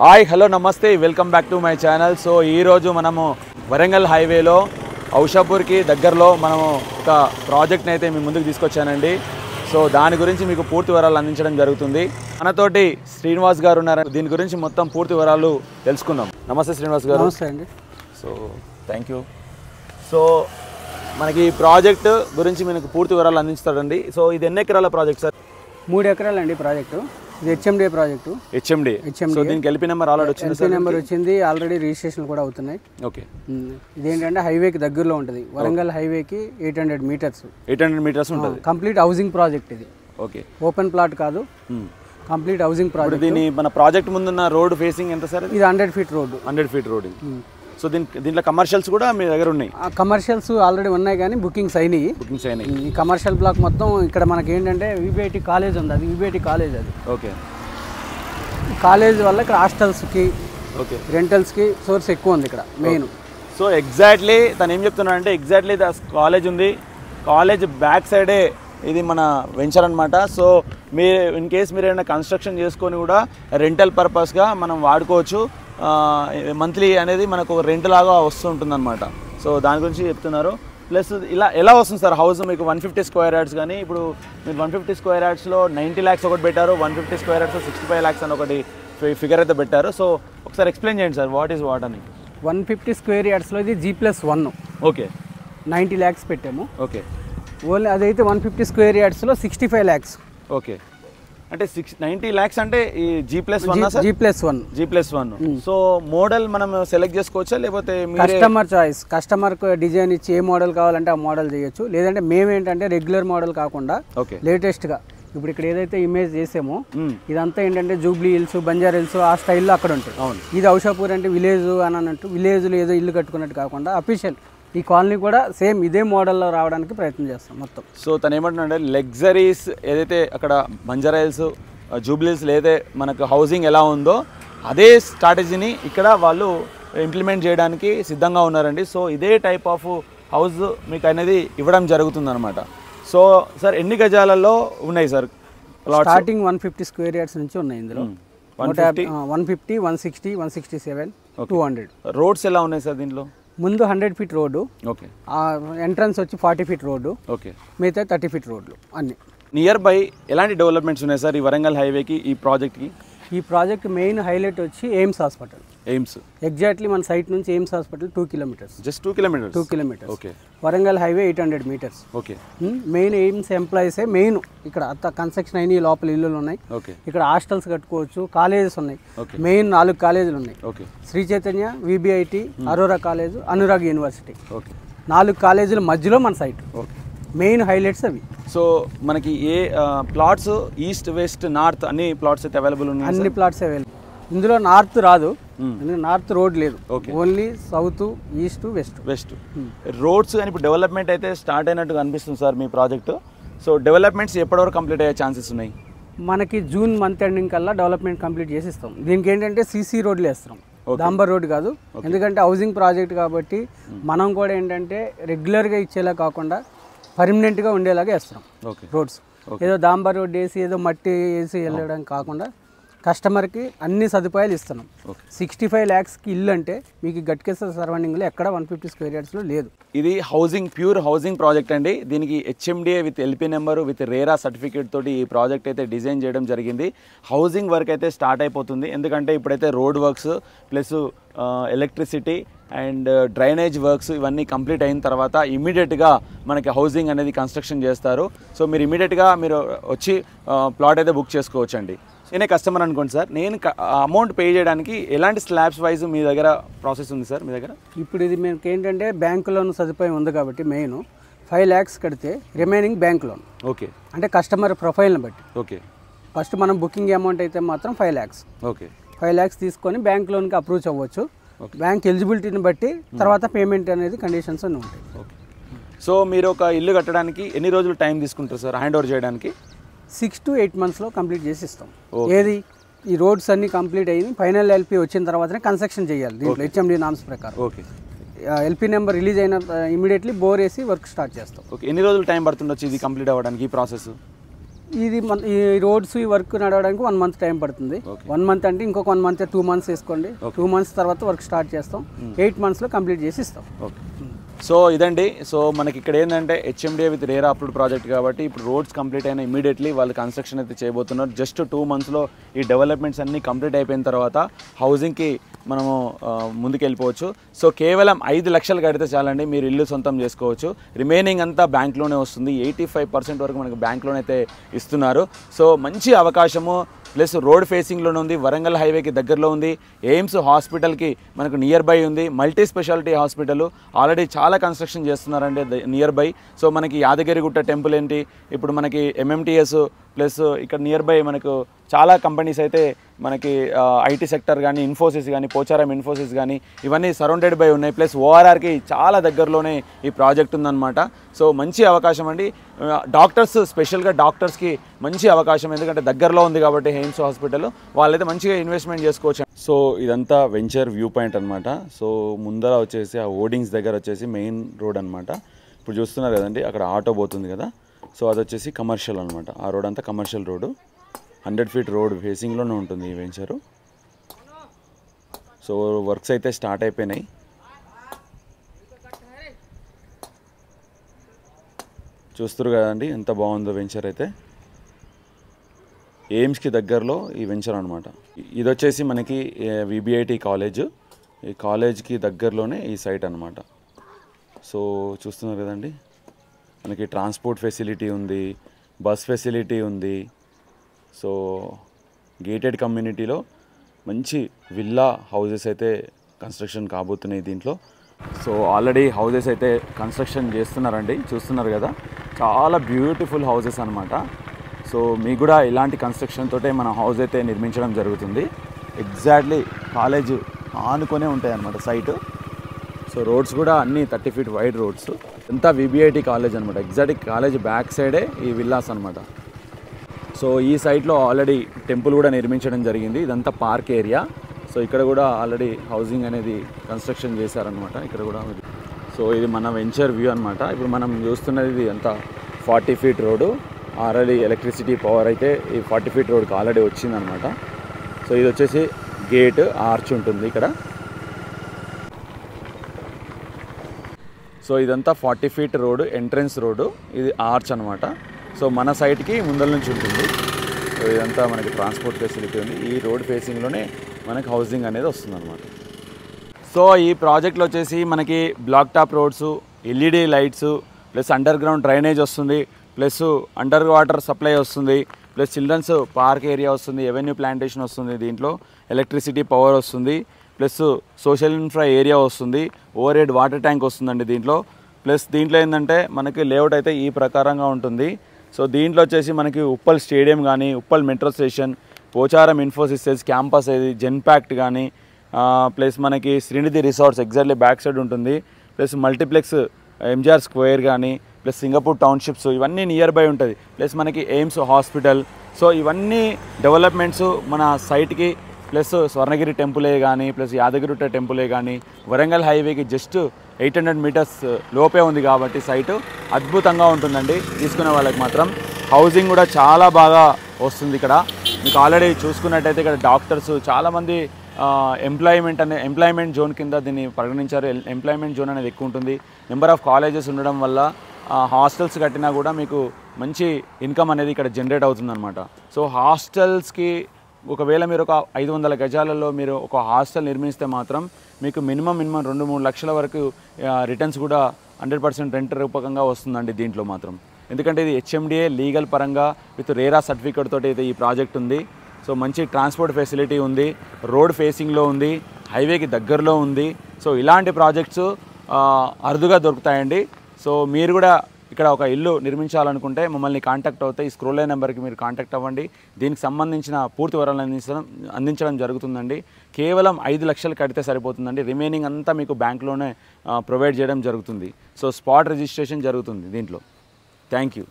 Hi hello నమస్తే welcome back to my channel. So ఈరోజు మనము వరంగల్ హైవేలో ఔషాపూర్కి దగ్గరలో మనము ఒక ప్రాజెక్ట్ని అయితే మీ ముందుకు తీసుకొచ్చానండి. సో దాని గురించి మీకు పూర్తి వివరాలు అందించడం జరుగుతుంది. మనతోటి శ్రీనివాస్ గారు ఉన్నారు. దీని గురించి మొత్తం పూర్తి వివరాలు తెలుసుకుందాం. నమస్తే శ్రీనివాస్ గారు. నమస్తే అండి. So thank you. సో మనకి ప్రాజెక్ట్ గురించి మీకు పూర్తి వివరాలు అందిస్తారండి. సో ఇది ఎన్ని ఎకరాల ప్రాజెక్ట్ సార్? 3 ఎకరాలు అండి ప్రాజెక్టు. ఇది హెచ్ఎండి ప్రాజెక్టు. హెచ్ఎండి. సో దీనికి ఎల్పీ నెంబర్ ఆల్రెడీ వచ్చింది. ఎల్పీ నెంబర్ వచ్చింది, ఆల్రెడీ రిజిస్ట్రేషన్ కూడా అవుతున్నాయి. ఓకే. ఇదేంటంటే హైవేకి దగ్గరలో ఉంటుంది. వరంగల్ హైవేకి 800 మీటర్స్. 800 మీటర్స్ ఉంటుంది. కంప్లీట్ హౌసింగ్ ప్రాజెక్ట్ ఇది. ఓకే. ఓపెన్ ప్లాట్ కాదు, కంప్లీట్ హౌసింగ్ ప్రాజెక్ట్. దీని మన ప్రాజెక్ట్ ముందున్న రోడ్ ఫేసింగ్ ఎంత సార్? ఇది 100 feet road. 100 feet road. So దీంట్లో కమర్షియల్స్ కూడా మీ దగ్గర ఉన్నాయి? కమర్షియల్స్ ఆల్రెడీ ఉన్నాయి కానీ బుకింగ్స్ అయినాయి. ఈ కమర్షియల్ బ్లాక్ మొత్తం ఇక్కడ మనకి ఏంటంటే విబిఐటి కాలేజ్ ఉంది. అది విబిఐటి కాలేజ్ అది. ఓకే. కాలేజ్ వల్ల ఇక్కడ హాస్టల్స్కి, ఓకే, రెంటల్స్కి సోర్స్ ఎక్కువ ఉంది ఇక్కడ మెయిన్. సో ఎగ్జాక్ట్లీ తను ఏం చెప్తున్నాడంటే ఎగ్జాక్ట్లీ కాలేజ్ ఉంది, కాలేజ్ బ్యాక్ సైడే ఇది మన వెంచర్ అనమాట. సో మీరు ఇన్ కేస్ మీరు ఏమైనా కన్స్ట్రక్షన్ చేసుకొని కూడా రెంటల్ పర్పస్గా మనం వాడుకోవచ్చు. మంత్లీ అనేది మనకు ఒక రెంట్ లాగా వస్తుంటుంది అనమాట. సో దాని గురించి చెప్తున్నారు. ప్లస్ ఇలా ఎలా వస్తుంది సార్ హౌస్ మీకు 150 స్క్వేర్ యార్డ్స్ కానీ ఇప్పుడు మీరు 150 స్క్వేర్ యార్డ్స్లో 90 lakhs ఒకటి పెట్టారు, 150 స్క్వేర్ యార్డ్స్లో 65 lakhs అని ఒకటి ఫిగర్ అయితే పెట్టారు. సో ఒకసారి ఎక్స్ప్లెయిన్ చేయండి సార్, వాట్ ఈస్ వాట్ అని. 150 స్క్వేర్ యార్డ్స్లో ఇది G+1. ఓకే. 90 lakhs పెట్టాము. ఓకే. ఓన్లీ అదైతే 150 స్క్వేర్ యార్డ్స్లో 65 lakhs. ఓకే. అంటే 90 lakhs అంటే ఈ G+1 G+1. సో మోడల్ మనం సెలెక్ట్ చేసుకోవచ్చా లేకపోతే కస్టమర్ చాయిస్? కస్టమర్ డిజైన్ ఇచ్చి ఏ మోడల్ కావాలంటే ఆ మోడల్ చేయొచ్చు. లేదంటే మేమేంటంటే రెగ్యులర్ మోడల్ కాకుండా లేటెస్ట్గా ఇప్పుడు ఇక్కడ ఏదైతే ఇమేజ్ చేసామో ఇదంతా ఏంటంటే జూబ్లీ హిల్స్, బంజారా హిల్స్ ఆ స్టైల్లో అక్కడ ఉంటాయి. ఇది ఔషాపూర్ అంటే విలేజ్ అని అన్నట్టు, విలేజ్లో ఏదో ఇల్లు కట్టుకున్నట్టు కాకుండా అఫీషియల్ ఈ కాలనీ కూడా సేమ్ ఇదే మోడల్లో రావడానికి ప్రయత్నం చేస్తాం మొత్తం. సో తను ఏమంటున్నాడంటే లగ్జరీస్ ఏదైతే అక్కడ బంజారా హిల్స్, జూబ్లీ హిల్స్ ఏదైతే మనకు హౌసింగ్ ఎలా ఉందో అదే స్ట్రాటజీని ఇక్కడ వాళ్ళు ఇంప్లిమెంట్ చేయడానికి సిద్ధంగా ఉన్నారండి. సో ఇదే టైప్ ఆఫ్ హౌస్ మీకు అనేది ఇవ్వడం జరుగుతుందన్నమాట. సో సార్ ఎన్ని గజాలలో ఉన్నాయి సార్? స్టార్టింగ్ 150 స్క్వేర్ యార్డ్స్ నుంచి ఉన్నాయి ఇందులో. 150, 160, 167, 200. రోడ్స్ ఎలా ఉన్నాయి సార్ దీంట్లో? ముందు 100 ఫీట్ రోడ్డు. ఓకే. ఎంట్రన్స్ వచ్చి 40 ఫీట్ రోడ్డు. ఓకే. మిగతా 30 ఫీట్ రోడ్లు అన్ని. నియర్ బై ఎలాంటి డెవలప్మెంట్స్ ఉన్నాయి సార్ ఈ వరంగల్ హైవేకి, ఈ ప్రాజెక్ట్కి? ఈ ప్రాజెక్ట్ మెయిన్ హైలైట్ వచ్చి ఎయిమ్స్ హాస్పిటల్. ఎయిమ్స్ ఎగ్జాక్ట్లీ మన సైట్ నుంచి AIIMS hospital 2 kilometres. Just 2 kilometres. 2 kilometres. Okay. Warangal highway 800 metres. Okay. Main AIIMS ఎంప్లాయీసే మెయిన్ ఇక్కడ. అంత కన్స్ట్రక్షన్ అయిన లోపల ఇల్లులు ఉన్నాయి. ఓకే. ఇక్కడ హాస్టల్స్ కట్టుకోవచ్చు, కాలేజెస్ ఉన్నాయి. మెయిన్ 4 కాలేజీలు ఉన్నాయి. Okay. Shri Chaitanya, VBIT, Aurora college, Anurag university. Okay. 4 కాలేజీల మధ్యలో మన సైట్. ఓకే. మెయిన్ హైలైట్స్ అవి. సో మనకి ఏ ప్లాట్స్ ఈస్ట్, వెస్ట్, నార్త్ అన్ని ప్లాట్స్ అయితే అవైలబుల్ ఉన్నాయి? అన్ని ప్లాట్స్ అవైలబుల్. ఇందులో నార్త్ రాదు, నార్త్ రోడ్ లేదు. Only south, east, west. Roads కానీ ఇప్పుడు డెవలప్మెంట్ అయితే స్టార్ట్ అయినట్టుగా అనిపిస్తుంది సార్ మీ ప్రాజెక్టు. సో డెవలప్మెంట్స్ ఎప్పటివరకు కంప్లీట్ అయ్యే ఛాన్సెస్ ఉన్నాయి? మనకి జూన్ మంత్ ఎండింగ్ కల్లా డెవలప్మెంట్ కంప్లీట్ చేసి ఇస్తాం. దీనికి ఏంటంటే సీసీ రోడ్లు వేస్తాం, డాంబర్ రోడ్ కాదు. ఎందుకంటే హౌసింగ్ ప్రాజెక్ట్ కాబట్టి మనం కూడా ఏంటంటే రెగ్యులర్గా ఇచ్చేలా కాకుండా పర్మనెంట్గా ఉండేలాగా వేస్తాం రోడ్స్. ఏదో డాంబర్ రోడ్ వేసి ఏదో మట్టి వేసి వెళ్ళడం కాకుండా కస్టమర్కి అన్ని సదుపాయాలు ఇస్తున్నాం. 65 lakhsకి ఇల్లు అంటే మీకు గట్కేశ్వర సరౌండింగ్లో ఎక్కడ 150 స్క్వేర్ యార్డ్స్లో లేదు. ఇది హౌసింగ్, ప్యూర్ హౌసింగ్ ప్రాజెక్ట్ అండి. దీనికి HMDA with LP number with RERA certificate తోటి ఈ ప్రాజెక్ట్ అయితే డిజైన్ చేయడం జరిగింది. హౌసింగ్ వర్క్ అయితే స్టార్ట్ అయిపోతుంది. ఎందుకంటే ఇప్పుడైతే road works plus electricity and drainage works ఇవన్నీ కంప్లీట్ అయిన తర్వాత ఇమీడియట్గా మనకి హౌసింగ్ అనేది కన్స్ట్రక్షన్ చేస్తారు. సో మీరు ఇమీడియట్గా మీరు వచ్చి ప్లాట్ అయితే బుక్ చేసుకోవచ్చండి. నేనే కస్టమర్ అనుకోండి సార్, నేను అమౌంట్ పే చేయడానికి ఎలాంటి స్లాబ్స్ వైజ్ మీ దగ్గర ప్రాసెస్ ఉంది సార్ మీ దగ్గర? ఇప్పుడు ఇది మనకి ఏంటంటే బ్యాంక్ లోన్ సదుపాయం ఉంది కాబట్టి మెయిన్ 5 lakhs కడితే రిమైనింగ్ బ్యాంక్ లోన్. ఓకే. అంటే కస్టమర్ ప్రొఫైల్ని బట్టి. ఓకే. ఫస్ట్ మనం బుకింగ్ అమౌంట్ అయితే మాత్రం 5 lakhs. ఓకే. 5 lakhs తీసుకొని బ్యాంక్ లోన్కి అప్రూవ్ అవ్వచ్చు. బ్యాంక్ ఎలిజిబిలిటీని బట్టి తర్వాత పేమెంట్ అనేది కండిషన్స్ అన్నీ ఉంటాయి. ఓకే. సో మీరు ఒక ఇల్లు కట్టడానికి ఎన్ని రోజులు టైం తీసుకుంటారు సార్ హ్యాండ్ ఓవర్ చేయడానికి? 6 to 8 monthsలో కంప్లీట్ చేసి ఇస్తాం. ఏది ఈ రోడ్స్ అన్ని కంప్లీట్ అయ్యి ఫైనల్ ఎల్పీ వచ్చిన తర్వాతనే కన్స్ట్రక్షన్ చేయాలి దీంట్లో హెచ్ఎండి నామ్స్ ప్రకారం. ఓకే. ఎల్పీ నెంబర్ రిలీజ్ అయిన ఇమీడియట్లీ బోర్ వేసి వర్క్ స్టార్ట్ చేస్తాం. ఓకే. ఎన్ని రోజులు టైం పడుతుండొచ్చు ఇది కంప్లీట్ అవ్వడానికి ఈ ప్రాసెస్? ఇది ఈ రోడ్స్ ఈ వర్క్ నడవడానికి 1 మంత్ టైం పడుతుంది. 1 మంత్ అంటే ఇంకొక 1 మంత్ 2 మంత్స్ వేసుకోండి. 2 మంత్స్ తర్వాత వర్క్ స్టార్ట్ చేస్తాం. 8 మంత్స్లో కంప్లీట్ చేసి ఇస్తాం. ఓకే. సో ఇదండి. సో మనకి ఇక్కడ ఏంటంటే HMDA with RERA approved project కాబట్టి ఇప్పుడు రోడ్స్ కంప్లీట్ అయినా ఇమీడియట్లీ వాళ్ళు కన్స్ట్రక్షన్ అయితే చేయబోతున్నారు. జస్ట్ 2 మంత్స్లో ఈ డెవలప్మెంట్స్ అన్నీ కంప్లీట్ అయిపోయిన తర్వాత హౌసింగ్కి మనము ముందుకు వెళ్ళిపోవచ్చు. సో కేవలం 5 లక్షలు కడితే చాలండి, మీరు ఇల్లు సొంతం చేసుకోవచ్చు. రిమైనింగ్ అంతా బ్యాంక్ లోనే వస్తుంది. 85% వరకు మనకు బ్యాంక్ లోన్ అయితే ఇస్తున్నారు. సో మంచి అవకాశము. ప్లస్ రోడ్ ఫేసింగ్లోనే ఉంది, వరంగల్ హైవేకి దగ్గరలో ఉంది, ఎయిమ్స్ హాస్పిటల్కి మనకు నియర్ బై ఉంది, మల్టీ స్పెషాలిటీ హాస్పిటల్ ఆల్రెడీ చాలా కన్స్ట్రక్షన్ చేస్తున్నారండి నియర్ బై. సో మనకి యాదగిరిగుట్ట టెంపుల్ ఏంటి, ఇప్పుడు మనకి ఎంఎంటీఎస్ ప్లస్ ఇక్కడ నియర్ బై మనకు చాలా కంపెనీస్ అయితే మనకి ఐటీ సెక్టర్ కానీ, ఇన్ఫోసిస్ కానీ, పోచారం ఇన్ఫోసిస్ కానీ ఇవన్నీ సరౌండెడ్ బై ఉన్నాయి. ప్లస్ ఓఆర్ఆర్కి చాలా దగ్గరలోనే ఈ ప్రాజెక్ట్ ఉందన్నమాట. సో మంచి అవకాశం అండి. డాక్టర్స్ స్పెషల్గా డాక్టర్స్కి మంచి అవకాశం, ఎందుకంటే దగ్గరలో ఉంది కాబట్టి ఎయిమ్స్ హాస్పిటల్, వాళ్ళైతే మంచిగా ఇన్వెస్ట్మెంట్ చేసుకోవచ్చు. సో ఇదంతా వెంచర్ వ్యూ పాయింట్ అనమాట. సో ముందర వచ్చేసి ఆ హోర్డింగ్స్ దగ్గర వచ్చేసి మెయిన్ రోడ్ అనమాట. ఇప్పుడు చూస్తున్నారు కదండి, అక్కడ ఆటో పోతుంది కదా. సో అది వచ్చేసి కమర్షియల్ అనమాట. ఆ రోడ్ అంతా కమర్షియల్ రోడ్డు, 100 ఫీట్ రోడ్ ఫేసింగ్లోనే ఉంటుంది ఈ వెంచరు. సో వర్క్స్ అయితే స్టార్ట్ అయిపోయినాయి. చూస్తారు కదండి ఎంత బాగుందో వెంచర్ అయితే. ఎయిమ్స్కి దగ్గరలో ఈ వెంచర్ అనమాట. ఇది వచ్చేసి మనకి విబిఐటి కాలేజ్, ఈ కాలేజ్కి దగ్గరలోనే ఈ సైట్ అనమాట. సో చూస్తున్నారు కదండి, మనకి ట్రాన్స్పోర్ట్ ఫెసిలిటీ ఉంది, బస్ ఫెసిలిటీ ఉంది. సో గేటెడ్ కమ్యూనిటీలో మంచి విల్లా హౌజెస్ అయితే కన్స్ట్రక్షన్ కాబోతున్నాయి దీంట్లో. సో ఆల్రెడీ హౌజెస్ అయితే కన్స్ట్రక్షన్ చేస్తున్నారండి, చూస్తున్నారు కదా, చాలా బ్యూటిఫుల్ హౌజెస్ అనమాట. సో మీకు కూడా ఇలాంటి కన్స్ట్రక్షన్ తోటే మన హౌస్ అయితే నిర్మించడం జరుగుతుంది. ఎగ్జాక్ట్లీ కాలేజ్ ఆనుకొనే ఉంటాయి అన్నమాట సైట్. సో రోడ్స్ కూడా అన్నీ 30 ఫీట్ వైడ్ రోడ్స్. అంతా విబిఐటి కాలేజ్ అనమాట. ఎగ్జాక్ట్ కాలేజ్ బ్యాక్ సైడే ఈ విల్లాస్ అనమాట. సో ఈ సైట్లో ఆల్రెడీ టెంపుల్ కూడా నిర్మించడం జరిగింది. ఇదంతా పార్క్ ఏరియా. సో ఇక్కడ కూడా ఆల్రెడీ హౌసింగ్ అనేది కన్స్ట్రక్షన్ చేశారనమాట ఇక్కడ కూడా. సో ఇది మన వెంచర్ వ్యూ అనమాట. ఇప్పుడు మనం చూస్తున్నది ఇది అంతా 40 feet road. Already electricity power అయితే ఈ 40 ఫీట్ రోడ్కి ఆల్రెడీ వచ్చిందనమాట. సో ఇది వచ్చేసి గేట్ ఆర్చ్ ఉంటుంది ఇక్కడ. సో ఇదంతా 40 ఫీట్ రోడ్డు, ఎంట్రన్స్ రోడ్డు, ఇది ఆర్చ్ అనమాట. సో మన సైట్కి ముందల నుంచి ఉంటుంది. సో ఇదంతా మనకి ట్రాన్స్పోర్ట్ ఫెసిలిటీ ఉంది. ఈ రోడ్ ఫేసింగ్లోనే మనకి హౌసింగ్ అనేది వస్తుందన్నమాట. సో ఈ ప్రాజెక్ట్లో వచ్చేసి మనకి block top roads, LED lights, plus underground drainage వస్తుంది, ప్లస్ అండర్ వాటర్ సప్లై వస్తుంది, ప్లస్ చిల్డ్రన్స్ పార్క్ ఏరియా వస్తుంది, ఎవెన్యూ ప్లాంటేషన్ వస్తుంది, దీంట్లో ఎలక్ట్రిసిటీ పవర్ వస్తుంది, ప్లస్ సోషల్ ఇన్ఫ్రా ఏరియా వస్తుంది, ఓవర్ హెడ్ వాటర్ ట్యాంక్ వస్తుందండి దీంట్లో. ప్లస్ దీంట్లో ఏంటంటే మనకి లేఅవుట్ అయితే ఈ ప్రకారంగా ఉంటుంది. సో దీంట్లో వచ్చేసి మనకి ఉప్పల్ స్టేడియం కానీ, Uppal metro station, Pocharam Infosys campus ఇది, జెన్పాక్ట్ కానీ, ప్లస్ మనకి Srinidhi resorts exactly back side ఉంటుంది, ప్లస్ మల్టీప్లెక్స్ ఎంజిఆర్ స్క్వేర్ కానీ, ప్లస్ సింగపూర్ టౌన్షిప్స్ ఇవన్నీ నియర్ బై ఉంటుంది. ప్లస్ మనకి ఎయిమ్స్ హాస్పిటల్. సో ఇవన్నీ డెవలప్మెంట్స్ మన సైట్కి, ప్లస్ స్వర్ణగిరి టెంపులే కానీ, ప్లస్ యాదగిరిగుట్ట టెంపులే కానీ, వరంగల్ హైవేకి జస్ట్ 800 మీటర్స్ లోపే ఉంది కాబట్టి సైటు అద్భుతంగా ఉంటుందండి. తీసుకునే వాళ్ళకి మాత్రం హౌసింగ్ కూడా చాలా బాగా వస్తుంది ఇక్కడ. మీకు ఆల్రెడీ చూసుకున్నట్టయితే ఇక్కడ డాక్టర్స్ చాలామంది ఎంప్లాయ్మెంట్ జోన్ కింద దీన్ని పరిగణించారు. ఎంప్లాయ్మెంట్ జోన్ అనేది ఎక్కువ ఉంటుంది. నెంబర్ ఆఫ్ కాలేజెస్ ఉండడం వల్ల హాస్టల్స్ కట్టినా కూడా మీకు మంచి ఇన్కమ్ అనేది ఇక్కడ జనరేట్ అవుతుందన్నమాట. సో హాస్టల్స్కి ఒకవేళ మీరు ఒక 500 గజాలలో మీరు ఒక హాస్టల్ నిర్మిస్తే మాత్రం మీకు మినిమం 2-3 లక్షల వరకు రిటర్న్స్ కూడా 100% రెంట్ రూపకంగా వస్తుందండి దీంట్లో మాత్రం. ఎందుకంటే ఇది హెచ్ఎండిఏ లీగల్ పరంగా విత్ రేరా సర్టిఫికేట్ తోటి అయితే ఈ ప్రాజెక్ట్ ఉంది. సో మంచి ట్రాన్స్పోర్ట్ ఫెసిలిటీ ఉంది, రోడ్ ఫేసింగ్లో ఉంది, హైవేకి దగ్గరలో ఉంది. సో ఇలాంటి ప్రాజెక్ట్స్ అరుదుగా దొరుకుతాయండి. సో మీరు కూడా ఇక్కడ ఒక ఇల్లు నిర్మించాలనుకుంటే మమ్మల్ని కాంటాక్ట్ అవుతాయి. ఈ స్క్రోల్ అయిన నెంబర్కి మీరు కాంటాక్ట్ అవ్వండి. దీనికి సంబంధించిన పూర్తి వివరాలను అందించడం జరుగుతుందండి. కేవలం 5 లక్షలు కడితే సరిపోతుందండి. రిమైనింగ్ అంతా మీకు బ్యాంక్లోనే ప్రొవైడ్ చేయడం జరుగుతుంది. సో స్పాట్ రిజిస్ట్రేషన్ జరుగుతుంది దీంట్లో. Thank you.